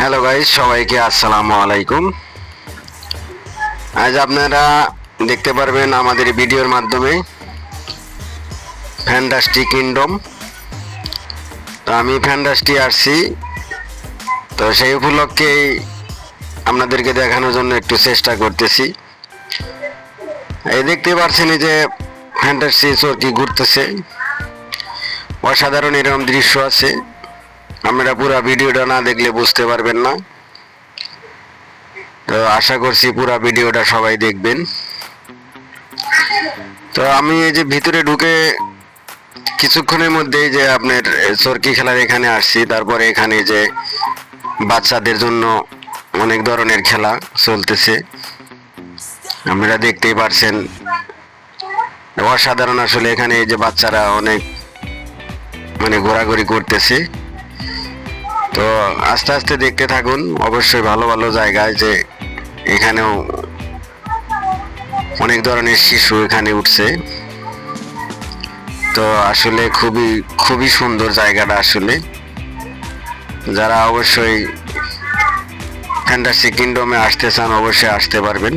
Hello guys, সবাইকে আসসালামু আলাইকুম। আজ আপনারা দেখতে পারবেন আমাদের ভিডিওর মাধ্যমে ফ্যান্টাস্টিক কিংডম। তো আমি ফ্যান্টাস্টি আসছি, তো সেই উপলক্ষেই আপনাদেরকে দেখানোর জন্য একটু চেষ্টা করতেছি। এই দেখতে পাচ্ছেন এই যে ফ্যান্টাসি চরকি ঘুরতেছে, অসাধারণ এরকম দৃশ্য আছে। আপনারা পুরো ভিডিওটা না দেখলে বুঝতে পারবেন না। তো আশা করছি পুরো ভিডিওটা সবাই দেখবেন। তো আমি এই যে ভিতরে ঢুকে কিছুক্ষণের মধ্যেই যে আপনার চরকি খেলার এখানে আসছি, তারপরে এখানে যে বাচ্চাদের জন্য অনেক ধরনের খেলা চলতেছে, আপনারা দেখতেই পারছেন। অসাধারণ আসলে এখানে এই যে বাচ্চারা অনেক ঘোরাঘুরি করতেছে। তো আস্তে আস্তে দেখতে থাকুন, অবশ্যই ভালো ভালো জায়গায় যে এখানেও অনেক ধরনের শিশু এখানে উঠছে। তো আসলে খুবই খুবই সুন্দর জায়গাটা। আসলে যারা অবশ্যই ফ্যান্টাসি কিংডমে আসতে চান অবশ্যই আসতে পারবেন।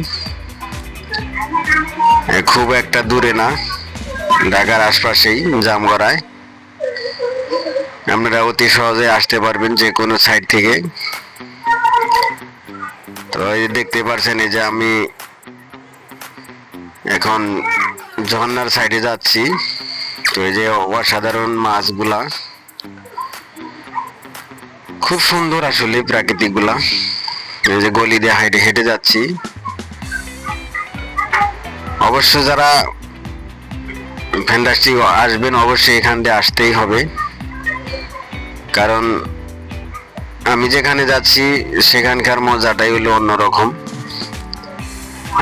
খুব একটা দূরে না, ঢাকার আশপাশেই জামগড়ায়। আপনারা অতি সহজে আসতে পারবেন যে কোনো সাইড থেকে। তো এই দেখতে পারছেন এই যে আমি এখন ঝর্ণার সাইডে যাচ্ছি। তো এই যে অসাধারণ মাছগুলা খুব সুন্দর আসলে প্রাকৃতিক গুলা। এই যে গলি দিয়ে হেঁটে হেঁটে যাচ্ছি। অবশ্য যারা ফ্যান্টাস্টিক আসবেন অবশ্যই এখান দিয়ে আসতেই হবে, কারণ আমি যেখানে যাচ্ছি সেখানকার মজাটাই হলো অন্যরকম।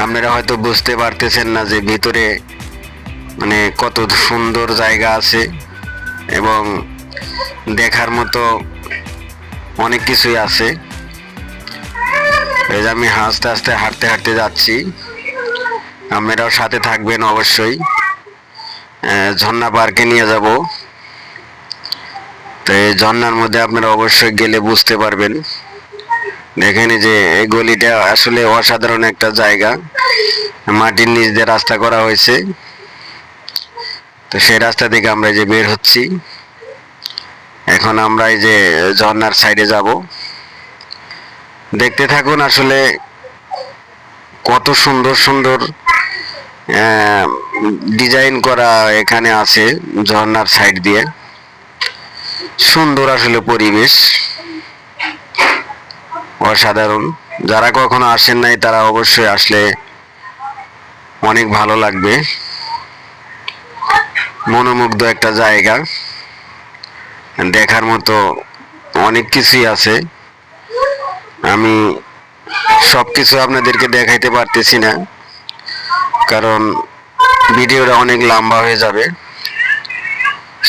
আপনারা হয়তো বুঝতে পারতেছেন না যে ভিতরে কত সুন্দর জায়গা আছে এবং দেখার মতো অনেক কিছুই আছে। এই যে আমি আস্তে আস্তে হাঁটতে হাঁটতে যাচ্ছি, আপনারাও সাথে থাকবেন অবশ্যই। ঝর্ণা পার্কে নিয়ে যাব। তো এই ঝর্ণার মধ্যে আপনারা অবশ্যই গেলে বুঝতে পারবেন। দেখেন যে এই গলিটা আসলে অসাধারণ একটা জায়গা, মাটির নিচ দিয়ে রাস্তা করা হয়েছে। তো সেই রাস্তা থেকে আমরা যে বের হচ্ছি, এখন আমরা এই যে ঝর্ণার সাইডে যাব। দেখতে থাকুন, আসলে কত সুন্দর সুন্দর ডিজাইন করা এখানে আছে ঝর্ণার সাইড দিয়ে। সুন্দর আসলে পরিবেশ, অসাধারণ। যারা কখনো আসেন নাই তারা অবশ্যই আসলে অনেক ভালো লাগবে। মনোমুগ্ধ একটা জায়গা, দেখার মতো অনেক কিছুই আছে। আমি সবকিছু আপনাদেরকে দেখাইতে পারতেছি না, কারণ ভিডিওটা অনেক লম্বা হয়ে যাবে,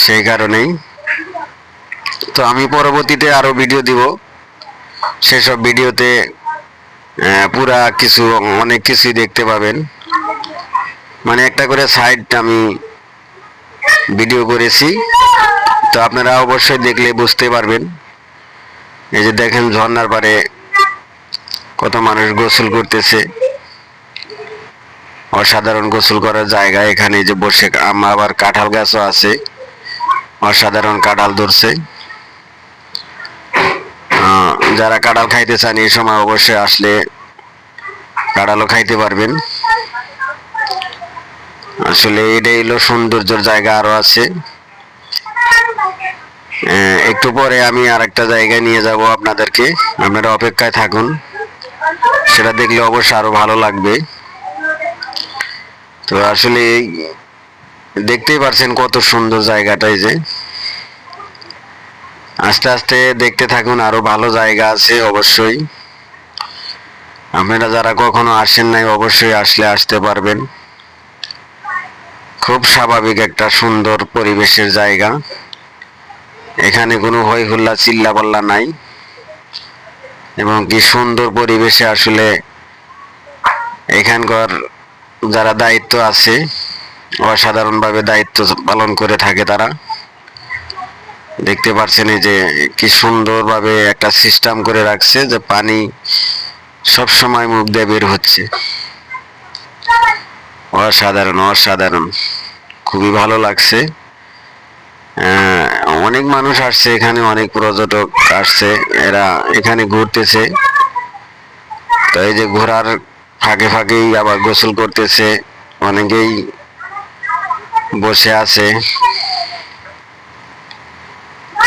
সেই কারণেই। তো আমি পরবর্তীতে আরো ভিডিও দিব, সেসব ভিডিওতে পুরা কিছু অনেক কিছুই দেখতে পাবেন। একটা করে সাইড আমি ভিডিও করেছি, তো আপনারা অবশ্যই দেখলে বুঝতে পারবেন। এই যে দেখেন ঝর্ণার পাড়ে কত মানুষ গোসল করতেছে, অসাধারণ গোসল করার জায়গা। এখানে যে বসে আবার কাঁঠাল গাছও আছে, অসাধারণ কাঁঠাল ধরছে। যারা কাঁঠাল খাইতে চান এই সময় অবশ্যই আসলে কাঁঠালও খাইতে পারবেন। আসলে এটাই হলো সৌন্দর্যের জায়গা, আরো আছে। একটু পরে আমি আর একটা জায়গায় নিয়ে যাব আপনাদেরকে, আপনারা অপেক্ষায় থাকুন, সেটা দেখলে অবশ্যই আরো ভালো লাগবে। তো আসলে দেখতেই পারছেন কত সুন্দর জায়গাটাই। যে আস্তে আস্তে দেখতে থাকুন, আরো ভালো জায়গা আছে অবশ্যই। আপনারা যারা কখনো আসেন নাই অবশ্যই আসলে আসতে পারবেন। খুব স্বাভাবিক একটা সুন্দর পরিবেশের জায়গা। এখানে কোনো হই হুল্লা চিল্লা পাল্লা নাই, এবং কি সুন্দর পরিবেশে আসলে এখানকার যারা দায়িত্ব আছে অসাধারণভাবে দায়িত্ব পালন করে থাকে তারা। দেখতে পাচ্ছেন এই যে কি সুন্দরভাবে একটা সিস্টেম করে রাখছে যে পানি সব সময় মুখ দিয়ে বের হচ্ছে। অসাধারণ অসাধারণ, খুবই ভালো লাগছে। অনেক মানুষ আসছে এখানে, অনেক পর্যটক আসছে, এরা এখানে ঘুরতেছে। তো এই যে ঘোরার ফাঁকে ফাঁকেই আবার গোসল করতেছে, অনেকেই বসে আছে।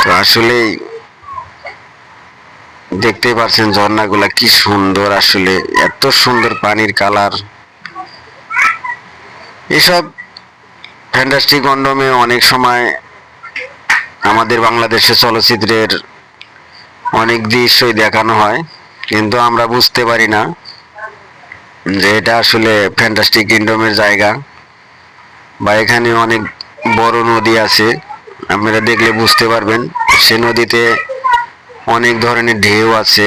তো আসলেই দেখতে পাচ্ছেন ঝর্ণাগুলা কি সুন্দর, আসলে এত সুন্দর পানির কালার। এসব ফ্যান্টাস্টিক কন্ডমে অনেক সময় আমাদের বাংলাদেশের চলচ্চিত্রের অনেক দৃশ্যই দেখানো হয়, কিন্তু আমরা বুঝতে পারি না যে এটা আসলে ফ্যান্টাস্টিক কিংডমের জায়গা, বা এখানে অনেক বড় নদী আছে। আপনারা দেখলে বুঝতে পারবেন, সে নদীতে অনেক ধরনের ঢেউ আছে,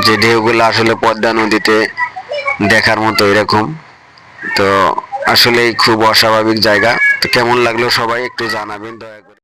যে ঢেউগুলো আসলে পদ্মা নদীতে দেখার মতো এরকম। তো আসলে খুব অস্বাভাবিক জায়গা। তো কেমন লাগলো সবাই একটু জানাবেন দয়া করে।